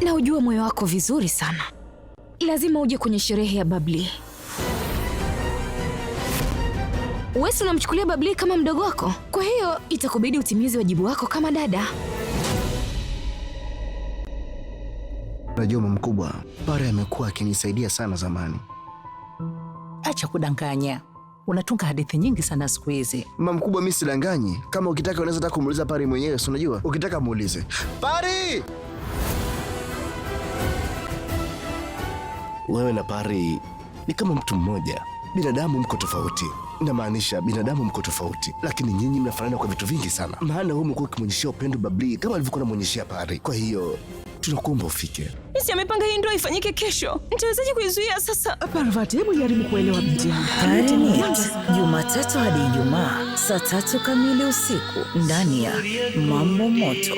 Na ujue moyo wako vizuri sana. Lazima uje kwenye sherehe ya Babli. Wewe unamchukulia Babli kama mdogo wako, kwa hiyo itakubidi utimize wajibu wako kama dada. Unajua mama mkubwa, Pari amekuwa akinisaidia sana zamani. Acha kudanganya. Unatunga hadithi nyingi sana siku hizi. Mama mkubwa, mimi sidanganyi. Kama ukitaka unaweza hata kumuuliza Pari mwenyewe, si unajua? Ukitaka muulize. Pari! Wewe na Pari ni kama mtu mmoja. Binadamu mko tofauti. Namaanisha binadamu mko tofauti, lakini nyinyi mnafanana kwa vitu vingi sana. Maana wewe umekuwa ukimwonyeshia upendo Babli kama alivyokuwa anamwonyeshia Pari. Kwa hiyo tunakuomba ufike. Sisi amepanga hii ndoa ifanyike kesho. Nitawezaje kuizuia sasa? Parvati, hebu jaribu kuelewa binti yangu. Jumatatu hadi Ijumaa saa 3 kamili usiku ndani ya Mambo Moto.